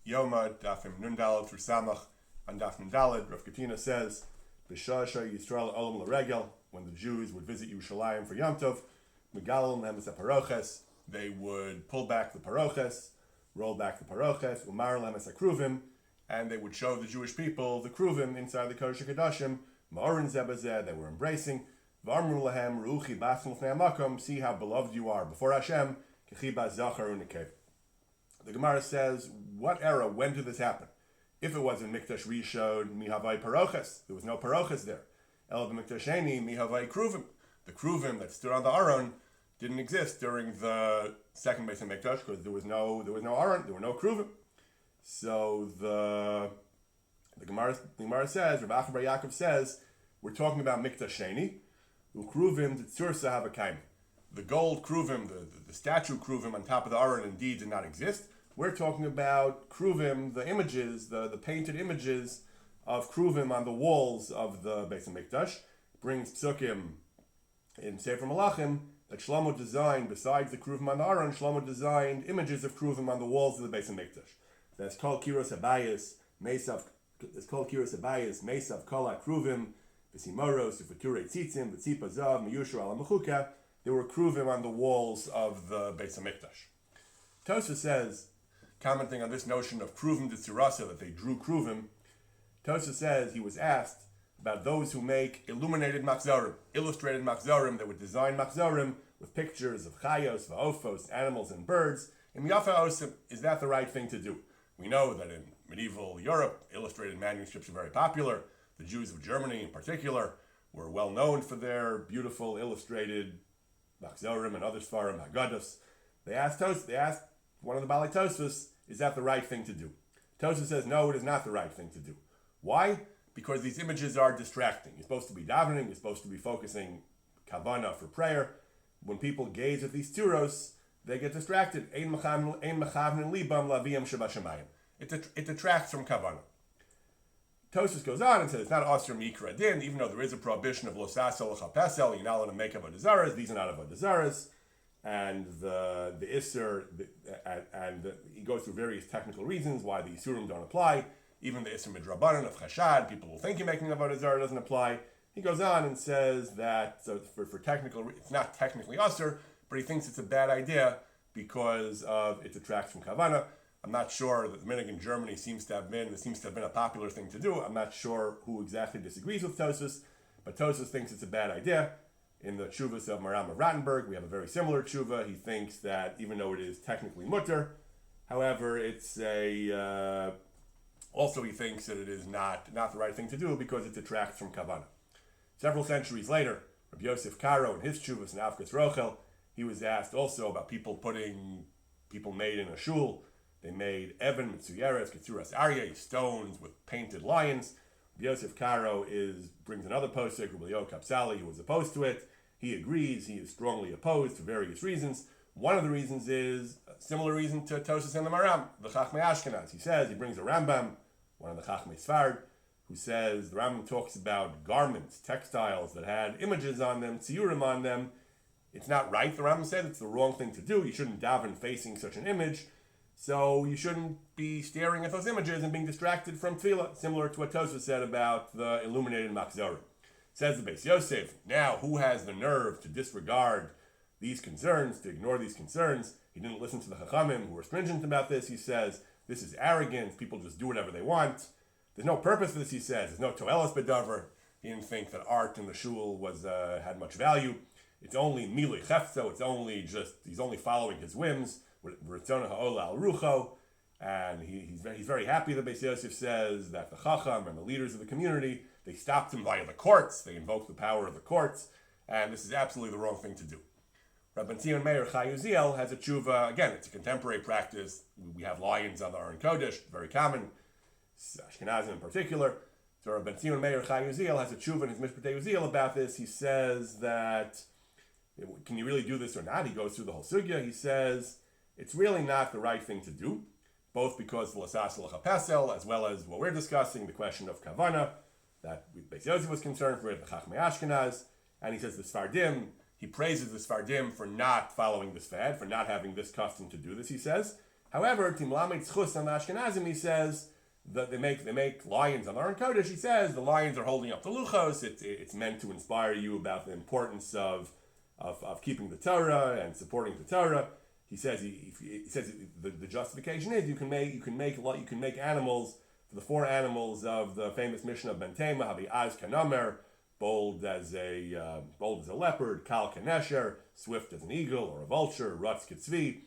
Yoma, Dafim Nundalad through Samach, on Daf Nundalad, Rav Katina says, B'shasha Yisrael Olam L'Regel, when the Jews would visit Yerushalayim for Yom Tov, Megalon Lemes HaParoches, they would pull back the Paroches, roll back the Paroches, Umar Lemes HaKruvim, and they would show the Jewish people the Kruvim inside the Kodesh HaKadoshim, Ma'orin Zebazeh, they were embracing, V'amru Lahem, Ruchi Basem L'fnei HaMakom, see how beloved you are before Hashem, Kechiba Zachar Unekev. The Gemara says, what era, when did this happen? If it was in Mikdash Rishon, Mihavai Paroches, there was no Paroches there. El Mikdash Sheni, Mihavai Kruvim. The Kruvim that stood on the Aron didn't exist during the second Beis Hamikdash because there was no Aron, there were no Kruvim. So the Gemara says, Rav Acha Bar Yaakov says, we're talking about Mikdash Sheni, Ukruvim Tzursa Havakaim. The gold Kruvim, the statue Kruvim on top of the Aron indeed did not exist. We're talking about Kruvim, the images, the painted images of Kruvim on the walls of the Beis Hamikdash. Brings Psukim in Sefer Malachim that Shlomo designed, besides the Kruvim on the Aron, Shlomo designed images of Kruvim on the walls of the Beis Hamikdash. That's called Kiros Habayis, Mesav Kala Kruvim, V'Simoros, V'Turei Tzitzim, V'Tzipa Zav, Miyusher Ala Mechuka. There were Kruvim on the walls of the Beis Hamikdash. Tosfos says, commenting on this notion of Kruvim de Tzirasa, that they drew Kruvim, Tosfos says he was asked about those who make illuminated machzorim, illustrated machzorim, that would design machzorim with pictures of chayos, va'ofos, animals and birds. In Yafa Osim, is that the right thing to do? We know that in medieval Europe, illustrated manuscripts were very popular. The Jews of Germany in particular were well known for their beautiful illustrated machzorim and other svarim, haggados. They asked one of the Balei Tosfos, is that the right thing to do? Tosfos says, no, it is not the right thing to do. Why? Because these images are distracting. You're supposed to be davening, you're supposed to be focusing kavanah for prayer. When people gaze at these turos, they get distracted. It detracts from kavanah. Tosfos goes on and says, it's not Asr Mikra Din, even though there is a prohibition of Losasel Chapesel, you're not allowed to make avodah zaras, these are not avodah zaras. And the Isser, he goes through various technical reasons why the Isurim don't apply. Even the Isser Midrabanan of Chashad, people will think you're making avodah zarah, doesn't apply. He goes on and says that, so for technical, it's not technically Asr, but he thinks it's a bad idea because it detracts from Kavanah. I'm not sure that the minhag in Germany seems to have been a popular thing to do. I'm not sure who exactly disagrees with Tosfos, but Tosfos thinks it's a bad idea. In the Tshuvas of Maram of Rattenberg, we have a very similar tshuva. He thinks that even though it is technically mutter, however, it's also he thinks that it is not the right thing to do because it detracts from Kavanah. Several centuries later, Rabbi Yosef Karo in his Tshuvas in Avkas Rochel, he was asked also about people made in a shul. They made Evan, Mitsuyeres, Ketsuras Aryeh, stones with painted lions. Yosef Karo brings another posek, Rabbi Yo Kapsali, who was opposed to it. He agrees, he is strongly opposed for various reasons. One of the reasons is a similar reason to Tosfos and the Maram, the Chachmei Ashkenaz. He brings a Rambam, one of the Chachmei Sfard, who says, the Rambam talks about garments, textiles that had images on them, tziyurim on them. It's not right, the Rambam said, it's the wrong thing to do. You shouldn't daven facing such an image. So you shouldn't be staring at those images and being distracted from tefillah, similar to what Tosfos said about the illuminated machzorim. Says the Beis Yosef, now who has the nerve to disregard these concerns, to ignore these concerns? He didn't listen to the Chachamim who were stringent about this. He says, this is arrogance, people just do whatever they want. There's no purpose for this, he says. There's no toelis bedavar. He didn't think that art in the shul had much value. It's only milui chefzo, he's only following his whims. And he's very happy that Beis Yosef says that the Chacham and the leaders of the community, they stopped him via the courts, they invoked the power of the courts, and this is absolutely the wrong thing to do. Rabban Zion Meir Chai Uziel has a tshuva, again, it's a contemporary practice. We have lions on the Aron Kodesh, very common, Ashkenazim in particular. So Rabban Zion Meir Chai Uziel has a tshuva in his Mishpatei Uziel about this. He says that, can you really do this or not? He goes through the whole sugya. He says, it's really not the right thing to do, both because of L'sas L'chapesel, as well as what we're discussing, the question of Kavanah, that Beis Yosef was concerned with, the Chachmei Ashkenaz, and he says the Sfardim, he praises the Sfardim for not following this fad, for not having this custom to do this, he says, However, Timlamet Schus on the Ashkenazim, he says that they make lions on the Aron Kodesh. He says the lions are holding up the luchos. It's meant to inspire you about the importance of keeping the Torah and supporting the Torah. He says the justification is you can make animals for the four animals of the famous Mishnah of Ben Tema, Habi Az Kanamer, bold as a leopard, Kal Kanesher, swift as an eagle or a vulture, Rutz Ketzvi,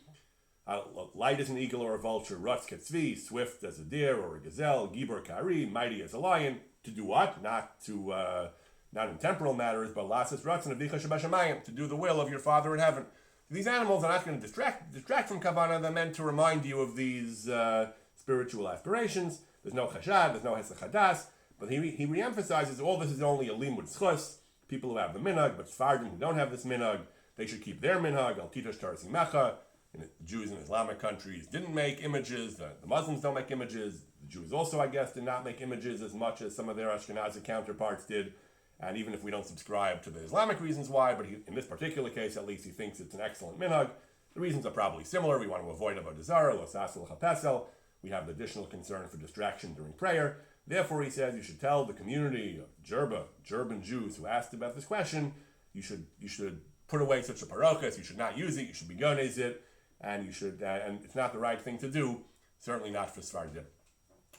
light as an eagle or a vulture, Rutz Ketzvi, swift as a deer or a gazelle, Gibor Kari, mighty as a lion. To do what? Not in temporal matters, but Lasas Ratzon Avicha Shabashamayim, to do the will of your Father in heaven. These animals are not going to distract from Kavanah. They're meant to remind you of these spiritual aspirations. There's no chashad, there's no hesach hadas, but he reemphasizes all this is only a limud schus, people who have the minhag, but Sfardim who don't have this minhag, they should keep their minhag, al titosh tarasi mecha. The Jews in Islamic countries didn't make images, the Muslims don't make images, the Jews also, I guess, did not make images as much as some of their Ashkenazi counterparts did, and even if we don't subscribe to the Islamic reasons why, but in this particular case at least he thinks it's an excellent minhag. The reasons are probably similar. We want to avoid avodah zarah, lo sasel chapesel. We have the additional concern for distraction during prayer. Therefore, he says you should tell the community of German Jews who asked about this question, you should put away such a parochas, you should not use it, you should be gonez it, and and it's not the right thing to do, certainly not for Sfardim.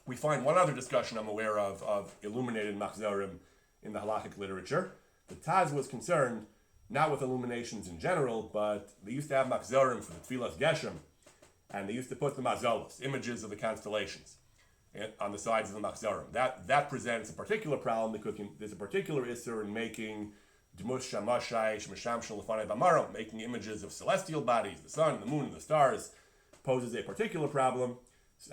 We find one other discussion I'm aware of illuminated machzorim in the halachic literature. The Taz was concerned not with illuminations in general, but they used to have machzorim for the Tfilas Geshem, and they used to put the mazalos, images of the constellations, on the sides of the machzorim. That presents a particular problem because there's a particular issur in making dmus shamashai shmasham shalafane b'maro, making images of celestial bodies, the sun, the moon, and the stars, poses a particular problem,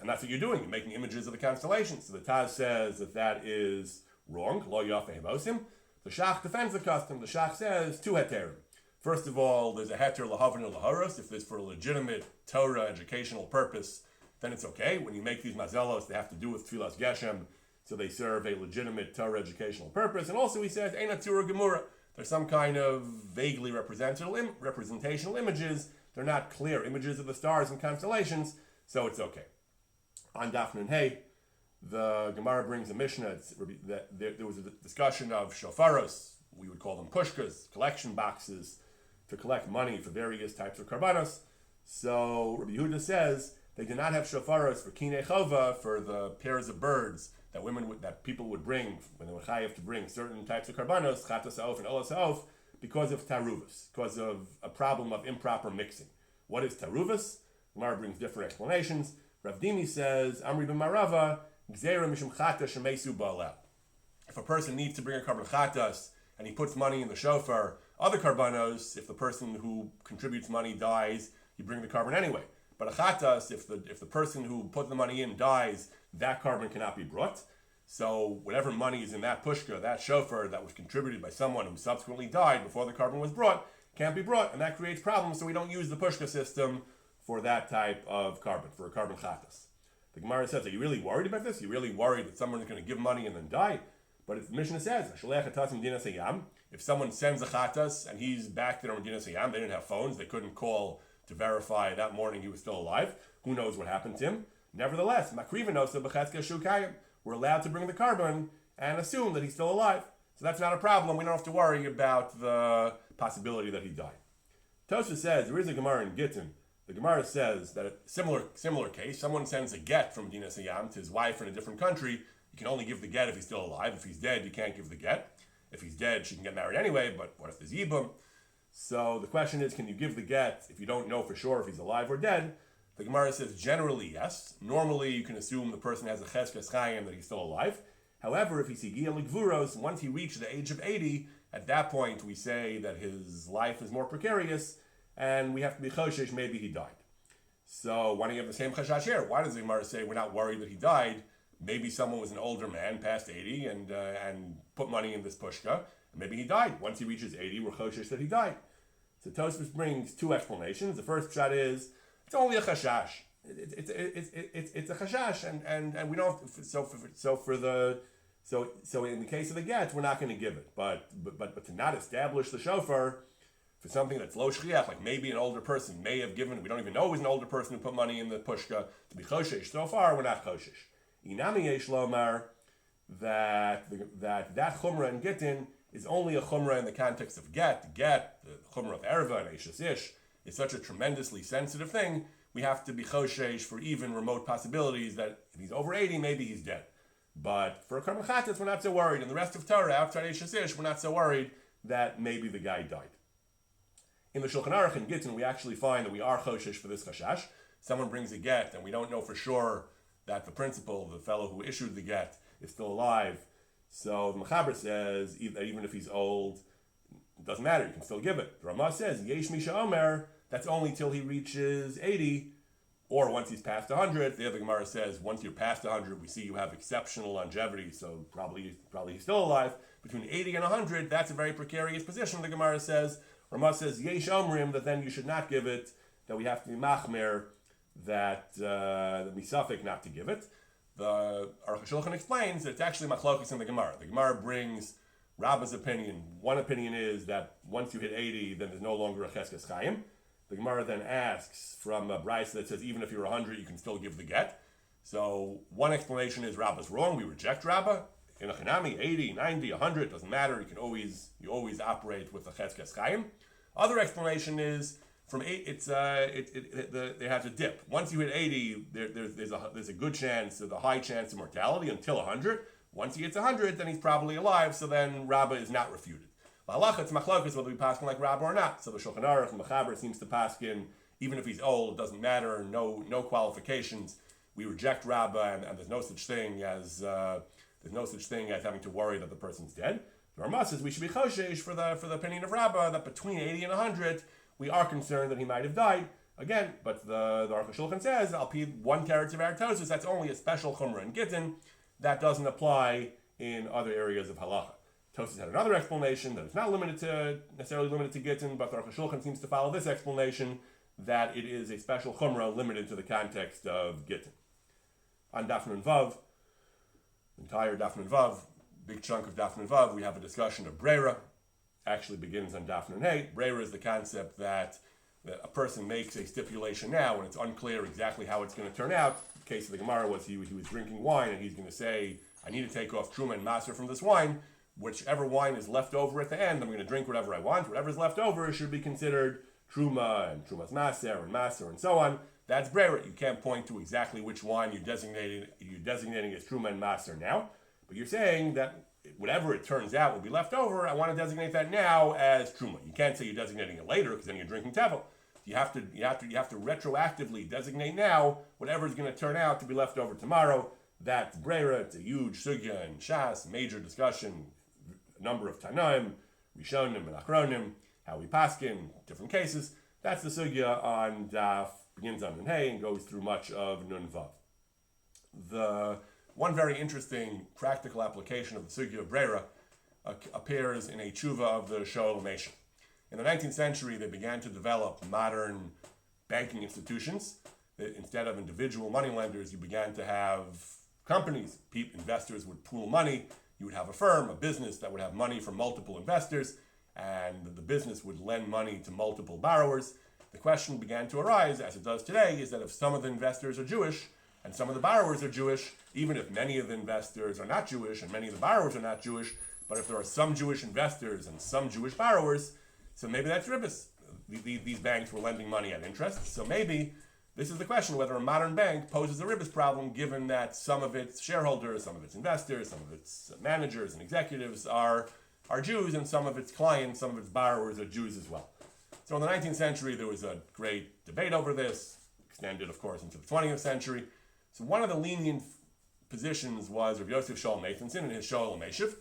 and that's what you're doing. You're making images of the constellations. So the Taz says that is wrong. Lo yafeh hebosim. The Shach defends the custom. The Shach says two heterim. First of all, there's a heter lahavin laharos. If it's for a legitimate Torah educational purpose, then it's okay. When you make these mazelos, they have to do with Tfilas Geshem, so they serve a legitimate Torah educational purpose. And also he says, Eina Tzura Gemura. There's some kind of vaguely representational images. They're not clear images of the stars and constellations, so it's okay. On Daf Nun Hey, the Gemara brings a Mishnah that there was a discussion of shofaros, we would call them pushkas, collection boxes, to collect money for various types of karbanos. So Rabbi Yehuda says they did not have shofaros for kinei chova, for the pairs of birds that people would bring when they were chayav to bring certain types of karbanos, chatas ha'of and olas ha'of, because of taruvas, because of a problem of improper mixing. What is taruvas? Gemara brings different explanations. Rav Dimi says, Amri b'marava, gzeira mishum chata shemesu ba'alel. If a person needs to bring a karban chatas and he puts money in the shofar, other karbanos, if the person who contributes money dies, you bring the karban anyway. But a chatas, if the person who put the money in dies, that karban cannot be brought. So whatever money is in that pushka, that shofar that was contributed by someone who subsequently died before the karban was brought, can't be brought, and that creates problems. So we don't use the pushka system for that type of karban, for a karban chatas. The Gemara says, are you really worried about this? Are you really worried that someone is going to give money and then die? But if the Mishnah says, if someone sends a chatas and he's back there in Medina Sayyam, they didn't have phones, they couldn't call to verify that morning he was still alive. Who knows what happened to him? Nevertheless, we're allowed to bring the karban and assume that he's still alive. So that's not a problem. We don't have to worry about the possibility that he died. Tosha says, there is a Gemara in Gittin. The Gemara says that a similar case, someone sends a get from Medina Sayyam to his wife in a different country. You can only give the get if he's still alive. If he's dead, you can't give the get. If he's dead, she can get married anyway, but what if there's Yibum? So the question is, can you give the get if you don't know for sure if he's alive or dead? The Gemara says generally yes. Normally you can assume the person has a cheskes chayim, that he's still alive. However, if he's higia ligvuros, once he reached the age of 80, at that point we say that his life is more precarious and we have to be choshesh, maybe he died. So why don't you have the same chashash here? Why does the Gemara say we're not worried that he died? Maybe someone was an older man, past 80, and put money in this pushka, and maybe he died. Once he reaches 80, we're choshesh that he died. So Tosfos brings two explanations. The first shot is, it's only a chashash. It's a chashash, and we don't. So in the case of the get, we're not going to give it. But to not establish the shofar For something that's lo shchiach, like maybe an older person may have given, we don't even know it was an older person who put money in the pushka, to be choshesh. So far, we're not choshesh. Inami yesh lomar, that chumrah in gittin is only a chumrah in the context of get. Get, the chumrah of erva and eshes ish, is such a tremendously sensitive thing. We have to be choshesh for even remote possibilities that if he's over 80, maybe he's dead. But for a karban chatas, we're not so worried. And the rest of Torah, outside eshes ish, we're not so worried that maybe the guy died. In the Shulchan Aruch in Gittin, we actually find that we are choshesh for this chashash. Someone brings a get, and we don't know for sure that the principal, the fellow who issued the get, is still alive. So the Mechaber says that even if he's old, it doesn't matter, you can still give it. The Ramah says, Yesh Misha Omer, that's only till he reaches 80, or once he's past 100. The other Gemara says, once you're past 100, we see you have exceptional longevity, so probably he's still alive. Between 80 and 100, that's a very precarious position, the Gemara says. Ramah says, Yesh Omrim, that then you should not give it, that we have to be machmer, that misafik not to give it. The Aruch HaShulchan explains that it's actually machlokes in the Gemara. The Gemara brings Rabba's opinion. One opinion is that once you hit 80, then there's no longer a cheskes chayim. The Gemara then asks from a brayso that says even if you're 100, you can still give the get. So one explanation is Rabba's wrong. We reject Rabba. In a chinami, 80, 90, 100, doesn't matter. You always operate with the cheskes chayim. Other explanation is from 8. They have to dip. Once you hit 80, there's a good chance, there's a high chance of mortality until 100. Once he gets 100, then he's probably alive. So then Rabba is not refuted. Halacha, it's machlokas whether we paskin like Rabba or not. So the Shulchan Aruch and Mechaber seems to paskin even if he's old, it doesn't matter. No qualifications. We reject Rabba, and there's no such thing as having to worry that the person's dead. The Ramah says we should be choshesh for the opinion of Rabba that between 80 and 100 we are concerned that he might have died. Again, but the Aruch HaShulchan says I'll pay one karet of aritosis. That's only a special chumrah in gittin. That doesn't apply in other areas of halacha. Tosis had another explanation that it's not necessarily limited to gittin, but the Aruch HaShulchan seems to follow this explanation that it is a special chumrah limited to the context of gittin. On Daf Nun Vav, entire Daf Nun Vav, big chunk of Daf Nun Vav, we have a discussion of Breira. Actually begins on Daf Nun Hey. Breira is the concept that a person makes a stipulation now and it's unclear exactly how it's going to turn out. The case of the Gemara was he was drinking wine and he's going to say, I need to take off Truma and Maser from this wine. Whichever wine is left over at the end, I'm going to drink whatever I want. Whatever's left over should be considered Truma and Truma's Maser and so on. That's Breira. You can't point to exactly which wine you're designating as Truma and Maser now. But you're saying that whatever it turns out will be left over, I want to designate that now as Truma. You can't say you're designating it later because then you're drinking Tevel. You have to retroactively designate now whatever is going to turn out to be left over tomorrow. That's Breira. It's a huge sugya and Shas, major discussion, a number of Tanaim, Rishonim and Achronim, how we paskin, different cases. That's the sugya on Daf, begins on Nun Hey and goes through much of Nun Vav. The one very interesting practical application of the sugya of Breira appears in a tshuva of the Shoel nation. In the 19th century, they began to develop modern banking institutions. Instead of individual moneylenders, you began to have companies. Investors would pool money. You would have a firm, a business that would have money from multiple investors, and the business would lend money to multiple borrowers. The question began to arise, as it does today, is that if some of the investors are Jewish and some of the borrowers are Jewish, even if many of the investors are not Jewish and many of the borrowers are not Jewish, but if there are some Jewish investors and some Jewish borrowers, so maybe that's ribbis. These banks were lending money at interest. So maybe this is the question whether a modern bank poses a ribbis problem given that some of its shareholders, some of its investors, some of its managers and executives are Jews and some of its clients, some of its borrowers are Jews as well. So in the 19th century, there was a great debate over this, extended, of course, into the 20th century. So one of the lenient positions was Rav Yosef Shaul Nathanson in his Shoel Meshiv.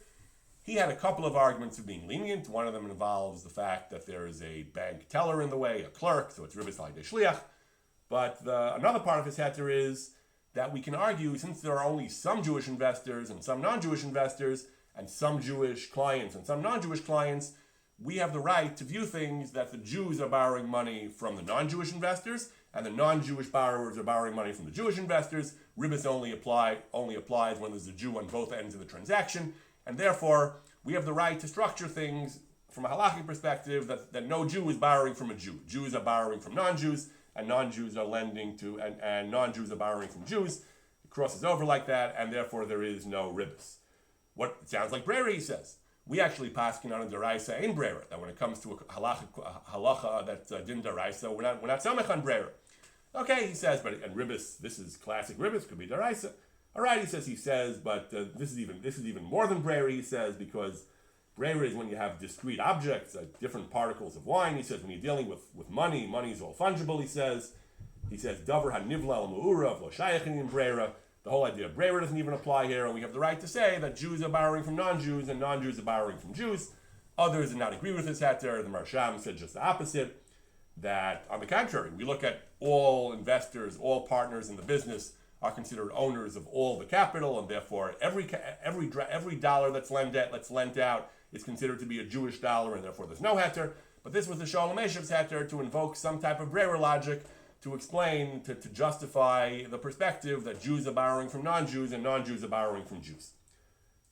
He had a couple of arguments of being lenient. One of them involves the fact that there is a bank teller in the way, a clerk, so it's Ribbis L'Idei Shliach. But another part of his heter is that we can argue, since there are only some Jewish investors and some non-Jewish investors, and some Jewish clients and some non-Jewish clients, we have the right to view things that the Jews are borrowing money from the non-Jewish investors, and the non-Jewish borrowers are borrowing money from the Jewish investors. Ribbis only applies when there's a Jew on both ends of the transaction. And therefore, we have the right to structure things from a halachic perspective, that no Jew is borrowing from a Jew. Jews are borrowing from non-Jews, and non-Jews are lending to, and non-Jews are borrowing from Jews. It crosses over like that, and therefore there is no ribbis. What it sounds like Brera, he says. We actually paskin on a deraisa in Brera, that when it comes to a halacha that's din deraisa, we're not samech on Brera. Okay, he says, but and ribbis, this is classic ribbis, could be deraisa. All right, he says, but this is even more than Brera, he says, because Brera is when you have discrete objects, different particles of wine. He says when you're dealing with money is all fungible. He says davar hanivla al mu'urav lo shayachin in Brera. The whole idea of Brera doesn't even apply here, and we have the right to say that Jews are borrowing from non-Jews and non-Jews are borrowing from Jews. Others did not agree with this heter. The Marsham said just the opposite. That on the contrary, we look at all investors, all partners in the business are considered owners of all the capital, and therefore every dollar that's lent out is considered to be a Jewish dollar, and therefore there's no heter. But this was the Shalom Eshev's heter to invoke some type of Brera logic to explain, to justify the perspective that Jews are borrowing from non-Jews and non-Jews are borrowing from Jews.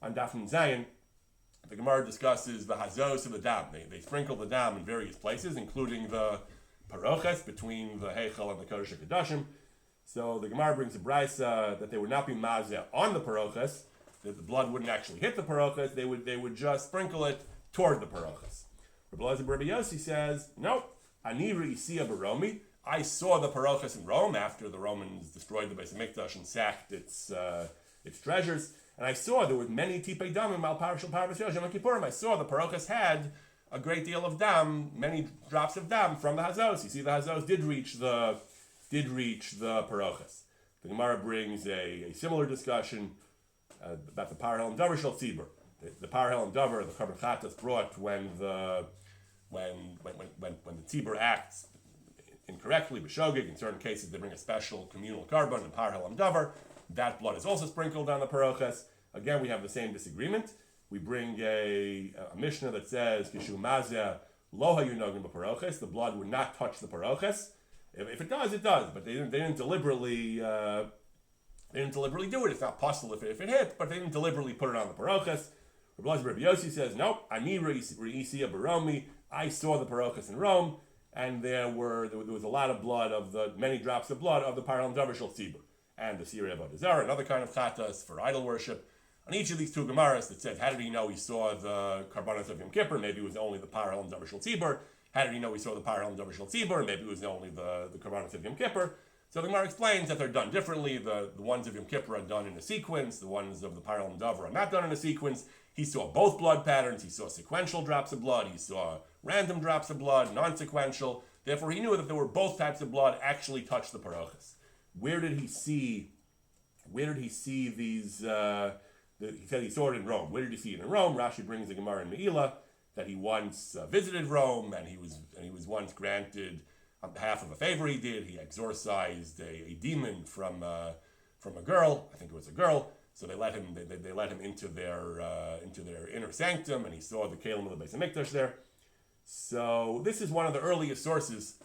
On Daf Nun Zayin, the Gemara discusses the Halachos of the Daf. They sprinkle the dam in various places, including the paroches between the Heichal and the Kodesh HaKadoshim. So the Gemara brings a brisa that they would not be mazeh on the paroches, that the blood wouldn't actually hit the paroches, they would just sprinkle it toward the paroches. Rabbi Yossi says, nope, ani re'isiya baromi. I saw the paroches in Rome after the Romans destroyed the Beis Hamikdash and sacked its treasures, and I saw there was many tipei damim al parashal parvas Yom Kippurim. I saw the paroches had a great deal of dam, many drops of dam from the hazos. You see, the hazos did reach the paroches. The Gemara brings a similar discussion about the parahel and davar shel tzibur. The parahel and davar, the korban chatas brought when the tzibur acts incorrectly, b'shogeg. In certain cases, they bring a special communal korban and parahel and davar. That blood is also sprinkled on the paroches. Again, we have the same disagreement. We bring a Mishnah that says kishu mazeh lo hayu nogin b'paroches. The blood would not touch the paroches. If it does, it does. But they didn't deliberately do it. It's not possible if it hit, but they didn't deliberately put it on the paroches. Rabbi Yossi says, nope, ani re'isiya baromi. I saw the paroches in Rome, and there was a lot of blood many drops of blood of the parahel and davar shel tzibur, and the sirei avodah zarah, another kind of chatas for idol worship. On each of these two Gemaras that says, how did he know he saw the karbanos of Yom Kippur? Maybe it was only the parahel and davar shel tzibur. How did he know he saw the parahel and davar shel tzibur? Maybe it was only the karbanos of Yom Kippur. So the Gemara explains that they're done differently. The ones of Yom Kippur are done in a sequence. The ones of the parahel and davar are not done in a sequence. He saw both blood patterns. He saw sequential drops of blood. He saw random drops of blood, non-sequential. Therefore, he knew that there were both types of blood actually touch the paroches. Where did he see these? He said he saw it in Rome. Where did he see it in Rome? Rashi brings a Gemara in Me'ilah that he once visited Rome, and he was once granted, on behalf of a favor he did, he exorcised a demon from a girl. I think it was a girl. So they let him into their inner sanctum, and he saw the kelim of the Beis Hamikdash there. So this is one of the earliest sources,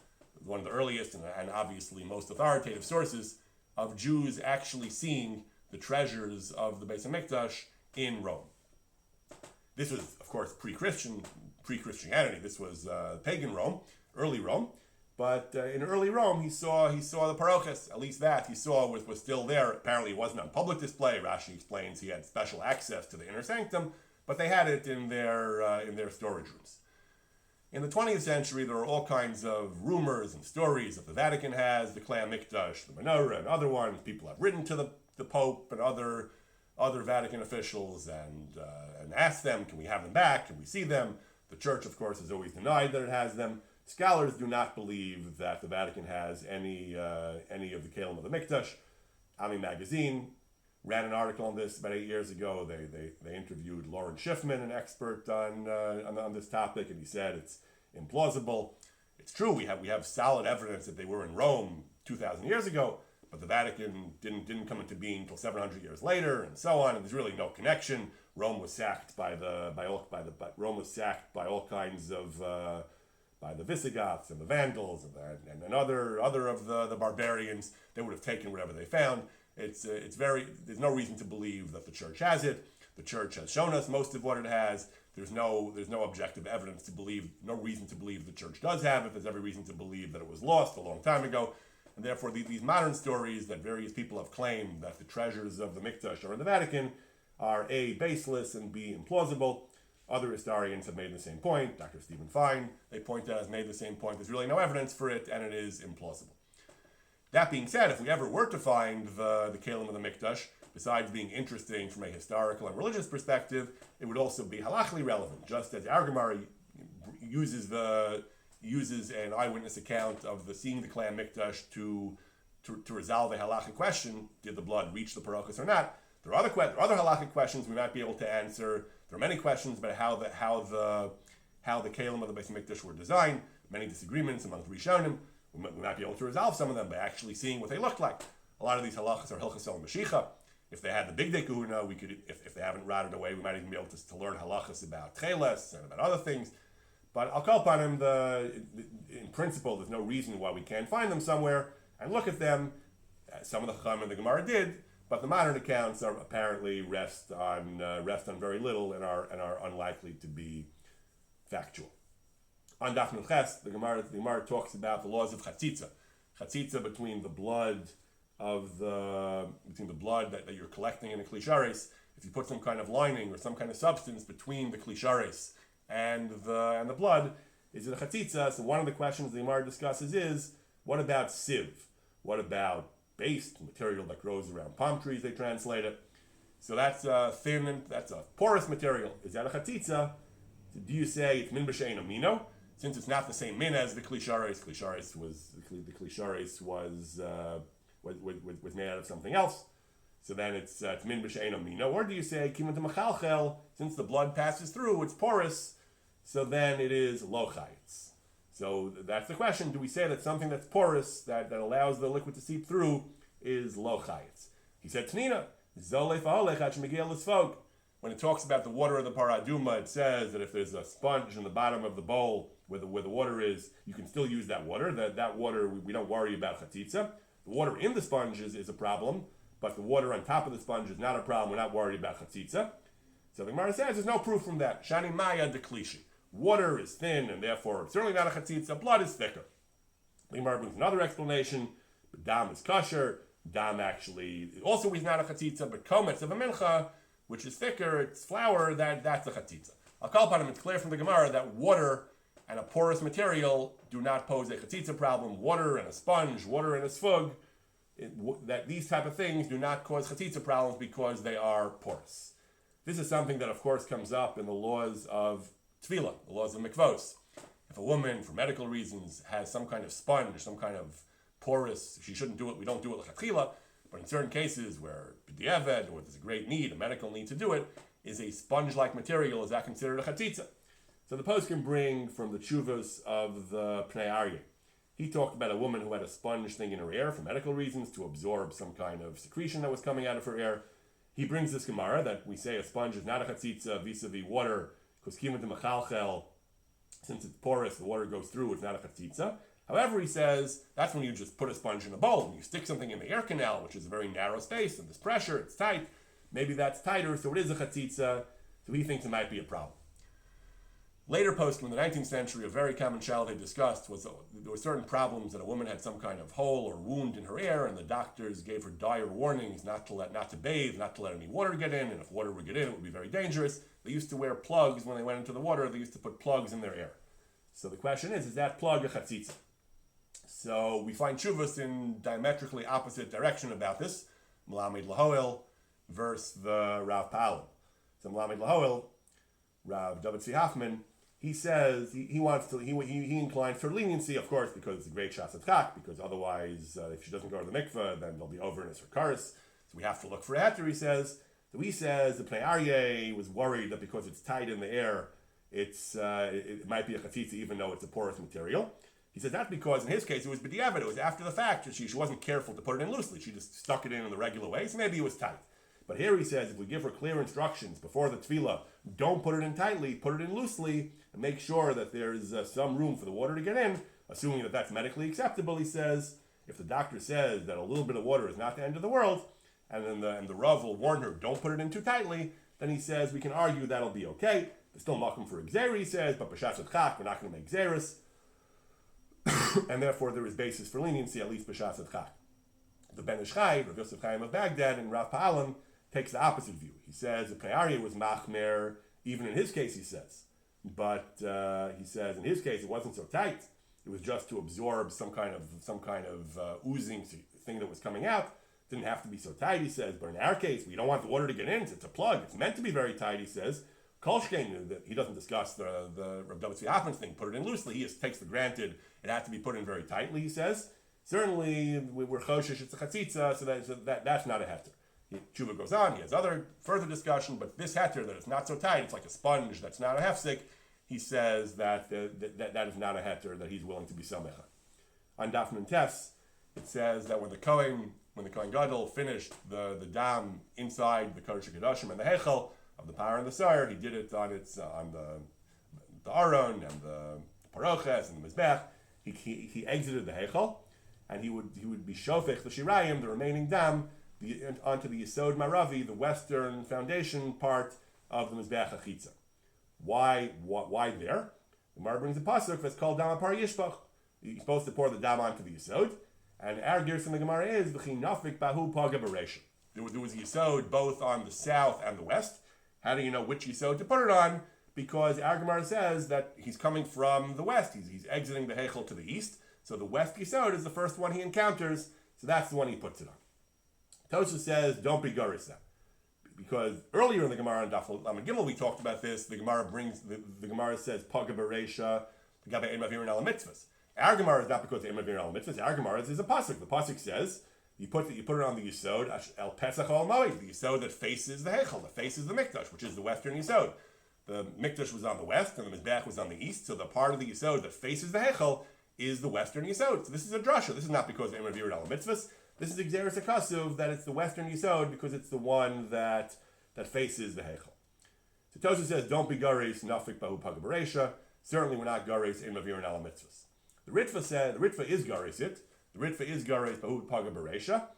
one of the earliest and obviously most authoritative sources of Jews actually seeing the treasures of the Beis Hamikdash in Rome. This was, of course, pre-Christianity. This was pagan Rome, early Rome. But in early Rome, he saw the paroches. At least that he saw was still there. Apparently, it wasn't on public display. Rashi explains he had special access to the inner sanctum, but they had it in their storage rooms. In the 20th century, there are all kinds of rumors and stories that the Vatican has the Klei HaMikdash, the menorah, and other ones. People have written to the Pope and other Vatican officials and asked them, can we have them back? Can we see them? The Church, of course, has always denied that it has them. Scholars do not believe that the Vatican has any of the Kelim of the Mikdash. Ami Magazine ran an article on this about 8 years ago. They interviewed Lauren Schiffman, an expert on this topic, and he said it's implausible. It's true, we have solid evidence that they were in Rome 2,000 years ago, but the Vatican didn't come into being until 700 years later, and so on. And there's really no connection. Rome was sacked by all kinds of by the Visigoths and the Vandals and other of the barbarians. They would have taken whatever they found. There's no reason to believe that the Church has it. The Church has shown us most of what it has. there's no objective evidence to believe, no reason to believe the church does have it. There's every reason to believe that it was lost a long time ago. And therefore, these modern stories that various people have claimed that the treasures of the Mikdash are in the Vatican are A, baseless, and B, implausible. Other historians have made the same point. Dr. Stephen Fine, they point out, has made the same point. There's really no evidence for it, and it is implausible. That being said, if we ever were to find the Kalim of the Mikdash, besides being interesting from a historical and religious perspective, it would also be halachically relevant, just as our Gemara uses an eyewitness account of seeing the Klan Mikdash to resolve a halachic question: did the blood reach the parochos or not? There are other halachic questions we might be able to answer. There are many questions about how the Kalim of the Beis Mikdash were designed. Many disagreements among the Rishonim. We might be able to resolve some of them by actually seeing what they looked like. A lot of these halachas are Hilchos El Mashiach. If they had the big day kahuna, we could, if they haven't rotted away, we might even be able to learn halachas about Tcheles and about other things. But I'll call upon him. In principle, there's no reason why we can't find them somewhere and look at them. Some of the Chacham and the Gemara did, but the modern accounts are apparently rest on very little and are unlikely to be factual. On Daf Nun Ches, the Gemara talks about the laws of chatzitza between the blood that you're collecting in a klishares. If you put some kind of lining or some kind of substance between the klishares and the blood, is it a chatzitza? So one of the questions the Gemara discusses is, what about sieve? What about based material that grows around palm trees? They translate it. So that's thin and that's a porous material. Is that a chatzitza? Do you say it's min b'shein amino? Since it's not the same min as the klishares, the klishares was made out of something else. So then it's min b'shein amino. Or do you say kimat machalchel? Since the blood passes through, it's porous. So then it is lo chayitz. So that's the question. Do we say that something that's porous, that allows the liquid to seep through, is lo chayitz? He said Tanina, zolei fa'olech ad shemigel l'sfog. When it talks about the water of the paraduma, it says that if there's a sponge in the bottom of the bowl where the water is, you can still use that water. That water, we don't worry about chatzitza. The water in the sponge is a problem, but the water on top of the sponge is not a problem. We're not worried about chatzitza. So the Gemara says there's no proof from that. Shani maya de klishi. Water is thin and therefore certainly not a chatzitza. Blood is thicker. The Gemara brings another explanation. But dam is kosher. Dam actually also is not a chatzitza, but kometz of a mincha, which is thicker, it's flour, that's a chatzitza. I'll call upon him, it's clear from the Gemara that water and a porous material do not pose a chatzitza problem. Water and a sponge, water and a sfug, that these type of things do not cause chatzitza problems because they are porous. This is something that of course comes up in the laws of tefillah, the laws of mikvos. If a woman, for medical reasons, has some kind of sponge, some kind of porous, she shouldn't do it, we don't do it l'chatchila. But in certain cases where b'diavad, or there's a great need, a medical need to do it, is a sponge-like material, is that considered a chatzitza? So the post can bring from the tshuvos of the Pnei Aryeh. He talked about a woman who had a sponge thing in her ear for medical reasons to absorb some kind of secretion that was coming out of her ear. He brings this Gemara that we say a sponge is not a chatzitza vis-a-vis water, because kimat machalchel, since it's porous, the water goes through, it's not a chatzitza. However, he says, that's when you just put a sponge in a bowl and you stick something in the ear canal, which is a very narrow space, and there's pressure, it's tight. Maybe that's tighter, so it is a chatzitza. So he thinks it might be a problem. Later poskim in the 19th century, a very common shal they discussed was there were certain problems that a woman had some kind of hole or wound in her ear, and the doctors gave her dire warnings not to bathe, not to let any water get in, and if water would get in, it would be very dangerous. They used to wear plugs when they went into the water. They used to put plugs in their ear. So the question is that plug a chatzitza? So we find tshuvos in diametrically opposite direction about this. Melamed Lahoel versus the Rav Palim. So Melamed Lahoel, Rav David Tzvi Hoffman, he says he inclines for leniency, of course, because it's a great shas atzchak, because otherwise, if she doesn't go to the mikveh, then there'll be overness for karis. So we have to look for heter, he says. So he says the Pnei Aryeh was worried that because it's tight in the air, it might be a chatzitza even though it's a porous material. He says that's because in his case it was b'diavad, it was after the fact. She wasn't careful to put it in loosely. She just stuck it in the regular way, so maybe it was tight. But here he says if we give her clear instructions before the tefillah, don't put it in tightly, put it in loosely, and make sure that there's some room for the water to get in, assuming that that's medically acceptable, he says, if the doctor says that a little bit of water is not the end of the world, and then the Rav will warn her, don't put it in too tightly, then he says we can argue that'll be okay. There's still makom for Gzeira, he says, but b'shas chak, we're not going to make Gzeiras. And therefore there is basis for leniency, at least b'shas chak. The Ben Ish Chai, Rav Yosef Chaim of Baghdad, and Rav Pa'alim takes the opposite view. He says the Pnei was machmer, even in his case, he says. But he says in his case it wasn't so tight. It was just to absorb some kind of oozing thing that was coming out. It didn't have to be so tight, he says. But in our case, we don't want the water to get in. It's a plug. It's meant to be very tight, he says. Kolshkein, that he doesn't discuss the Rav David Hoffman's thing. Put it in loosely. He just takes for granted it had to be put in very tightly, he says. Certainly, we're choshesh, it's a chatzitza, so that's not a heter. Tshuva goes on, he has further discussion, but this heter, that it's not so tight, it's like a sponge, that's not a hefsek, he says that is not a heter, that he's willing to be samecha. On Daf Nun Tes, it says that when the Kohen Gadol finished the dam inside the Kodesh HaKadoshim and the Hechel of the Par and the Sar, he did it on the Aron and the Paroches and the Mizbech. He exited the Hechel, and he would be shofech the Shirayim, the remaining dam, onto the Yesod Maravi, the western foundation part of the Mizbech Achitza. Why there? The Gemara brings a pasuk that's called Dam Par Yishpach. You're supposed to pour the dam onto the Yesod, and our gears in the Gemara is V'chi Nafik Bahu Paga Bereisha. There was a Yesod both on the south and the west. How do you know which Yesod to put it on? Because our Gemara says that he's coming from the west. He's exiting the Heichel to the east. So the west Yesod is the first one he encounters. So that's the one he puts it on. Tosha says, don't be Garis then. Because earlier in the Gemara on Daf Lamed Gimel we talked about this. The Gemara says, Paga Bereisha, Gabe Ein Mavir and Ala Mitzvahs. Our Gemara is not because of Ein Mavir and Ala Mitzvahs. Our Gemara is a pasuk. The pasuk says, you put it on the Yesod, El Pesach Al Moed, the Yesod that faces the Heichel, that faces the Mikdash, which is the western Yesod. The Mikdash was on the west, and the Mizbech was on the east, so the part of the Yesod that faces the Heichel is the western Yesod. So this is a drasha. This is not because of Ein Mavir and Ala Mitzvahs. This is Gzeira Sekasuv, that it's the western Yesod because it's the one that faces the Heichel. So Tosha says, don't be Garis, Nafik Bahu Paga Bereisha. Certainly we're not Garis Ein Mavir and Ala Mitzvahs. The Ritva is Garis it. The Ritva is Garis Bahu Paga Bereisha.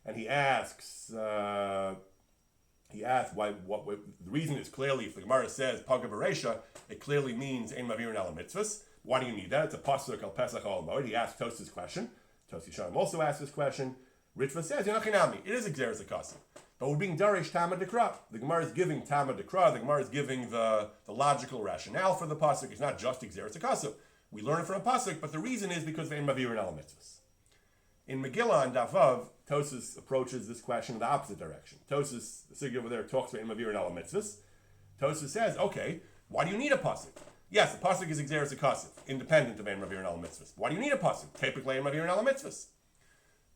And he asks why. What the reason is clearly, if the Gemara says Paga Bereisha, it clearly means Ein Mavir and Ala Mitzvahs. Why do you need that? It's a pasuk al Pesach al Moed. He asked Tosha's question. Tosi Shalom also asked this question. Ritva says, Yanachinami, it is a Gzeres Akasa. But we're being Darish Tama Dekra. The Gemara is giving Tama Dekra. The Gemara is giving the logical rationale for the pasuk. It's not just Gzeres Akasa. We learn it from a pasuk, but the reason is because of Ein Mavir and Ala Mitzvahs. In Megillah and Davav, Tosas approaches this question in the opposite direction. Tosas, the Sigi over there, talks about Ein Mavir and Ala Mitzvahs. Tosas says, okay, why do you need a pasuk? Yes, the pasuk is Gzeres Akasa, independent of Ein Mavir and Ala Mitzvahs. Why do you need a pasuk? Typically, Ein Mavir and Ala Mitzvahs.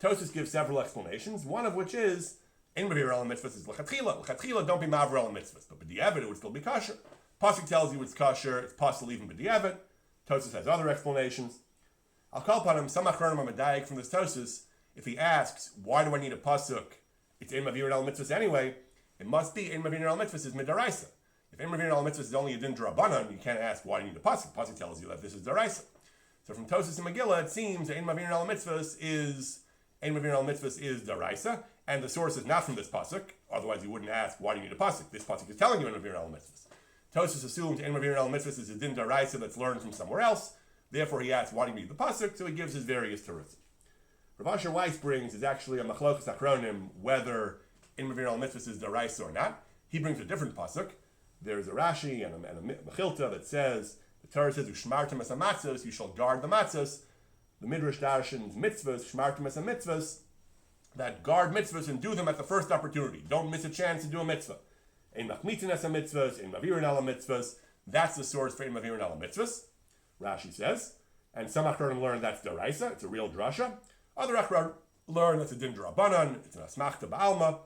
Tosas gives several explanations, one of which is Ein Mavir and Ala Mitzvahs is L'chatchila. L'chatchila, don't be Mavir Ala Mitzvahs, but B'di'evet, it would still be kosher. Pasuk tells you it's kosher, it's possible even B'di'evet. Tosas has other explanations. I'll call upon him, some achronim medayik from this Tosas, if he asks, why do I need a pasuk? It's Ein Mavir and Ala Mitzvahs anyway. It must be Ein Mavir and Ala Mitzvahs is midaraisa. If Ein Mavir and Ala Mitzvahs is only a din d'Rabbanan, you can't ask why do you need a pasuk. Pasuk tells you that this is daraisa. So from Tosas and Megillah, it seems that Ein Mavir and Ala Mitzvahs is daraisa, and the source is not from this pasuk. Otherwise, you wouldn't ask why do you need a pasuk. This pasuk is telling you Ein Mavir and Ala Mitzvahs. Tosas assumes Ein Mavir and Ala Mitzvahs is a din daraisa that's learned from somewhere else. Therefore, he asks, why do you need the pasuk? So he gives his various terutzim. Rav Asher Weiss brings is actually a machlokes achronim whether Ein Mavir and Ala Mitzvahs is daraisa or not. He brings a different pasuk. There's a Rashi and a Mechilta that says, the Torah says, Ushmartem es hamatzos, you shall guard the matzos. The Midrash darshans mitzvahs, Shmartem es mitzvahs, that guard mitzvahs and do them at the first opportunity. Don't miss a chance to do a mitzvah. Ein machmitzin es mitzvahs, Ein Mavir and Ala Mitzvahs. That's the source for Ein Mavir and Ala Mitzvahs. Rashi says, and some achronim learn that's deraisa, it's a real drasha. Other achronim learn that's a din d'Rabbanan, it's an asmachta ba'alma.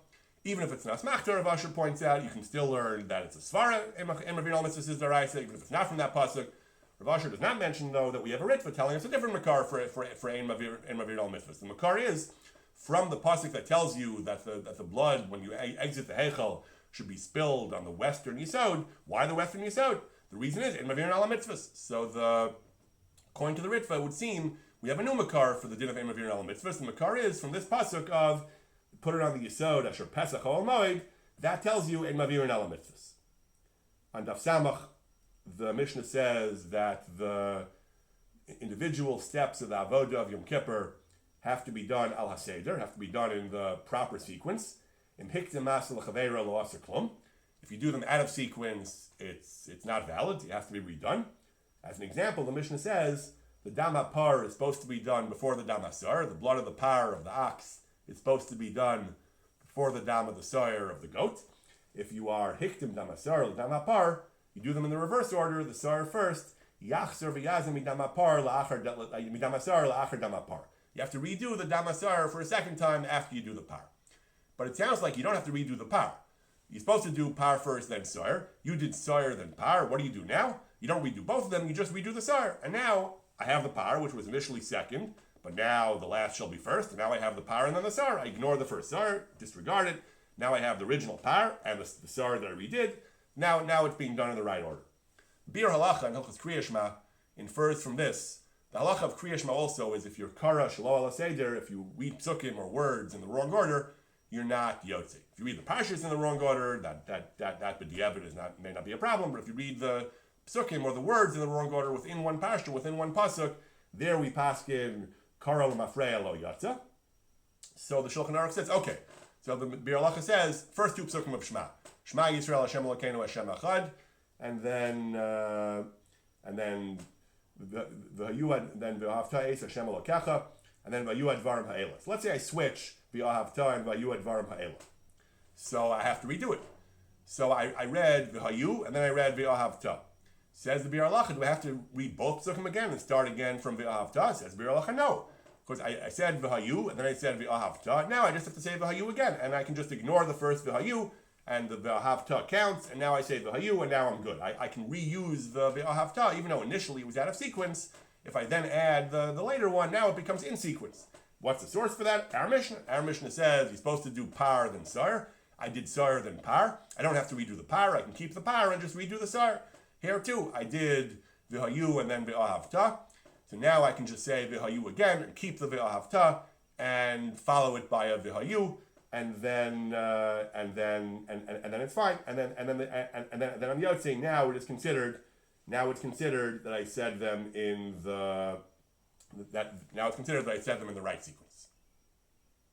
Even if it's an asmachta, Rav Asher points out, you can still learn that it's a svara, Ein Mavir and Ala Mitzvahs is deraisa, even if it's not from that pasuk. Rav Asher does not mention, though, that we have a ritva telling us a different makar for Ein Mavir and Ala Mitzvahs. The makar is from the pasuk that tells you that the blood, when you exit the heichel, should be spilled on the western yesod. Why the western yesod? The reason is Ein Mavir and Ala Mitzvahs. So according to the Ritva, it would seem we have a new makar for the din of Ein Mavir and Ala Mitzvahs. The makar is from this pasuk of put it on the yesod asher pesach ol moed. That tells you Ein Mavir and Ala Mitzvahs. On Daf Samach, the Mishnah says that the individual steps of the avodah of Yom Kippur have to be done al haseder, have to be done in the proper sequence. If you do them out of sequence, it's not valid. It has to be redone. As an example, the Mishnah says the dam par is supposed to be done before the dam asar. The blood of the par of the ox is supposed to be done before the dam of the sire of the goat. If you are hiktim dam asar or dam par, you do them in the reverse order. The sire first. Yachzer v'yazim midam par la'achar midam asar la'achar dam par. You have to redo the dam asar for a second time after you do the par. But it sounds like you don't have to redo the par. You're supposed to do par first, then sire. You did sire, then par. What do you do now? You don't redo both of them, you just redo the sire. And now I have the par, which was initially second, but now the last shall be first. And now I have the par and then the sire. I ignore the first sire, disregard it. Now I have the original par and the sire that I redid. Now it's being done in the right order. Bir halacha and Halachos Kriya Shema infers from this. The halacha of Kriya Shema also is if you're kara shelo ala seder, if you read psukim or words in the wrong order, you're not yotze. If you read the parshas in the wrong order, that b'diavad may not be a problem. But if you read the psukim or the words in the wrong order within one parsha, within one pasuk, there we paskin kara l'mafreya lo yotze. So the Shulchan Aruch says, okay. So the Bir halacha says first two psukim of Shema. Shema Yisrael Hashem Elokeinu Hashem Echad. And then the v'ahavta es Hashem Elokecha, and then v'yu advarim ha'ela. So let's say I switch v'ahavta and v'yu advarim ha'ela. So I have to redo it. So I read v'hayu and then I read v'ahavta. Says the Bir halacha, do I have to read both psukim again and start again from v'ahavta? Says Bir halacha, no. Because I said v'hayu and then I said v'ahavta. Now I just have to say v'hayu again, and I can just ignore the first v'hayu. And the v'ahavta counts, and now I say v'hayu, and now I'm good. I can reuse the v'ahavta, even though initially it was out of sequence. If I then add the later one, now it becomes in sequence. What's the source for that? Our Mishnah. Our Mishnah says you're supposed to do par then sar. I did sar then par. I don't have to redo the par. I can keep the par and just redo the sar. Here too, I did v'hayu and then v'ahavta. So now I can just say v'hayu again and keep the v'ahavta and follow it by a v'hayu. And then it's fine. And then I'm yotzei. Now it's considered that I said them in the right sequence.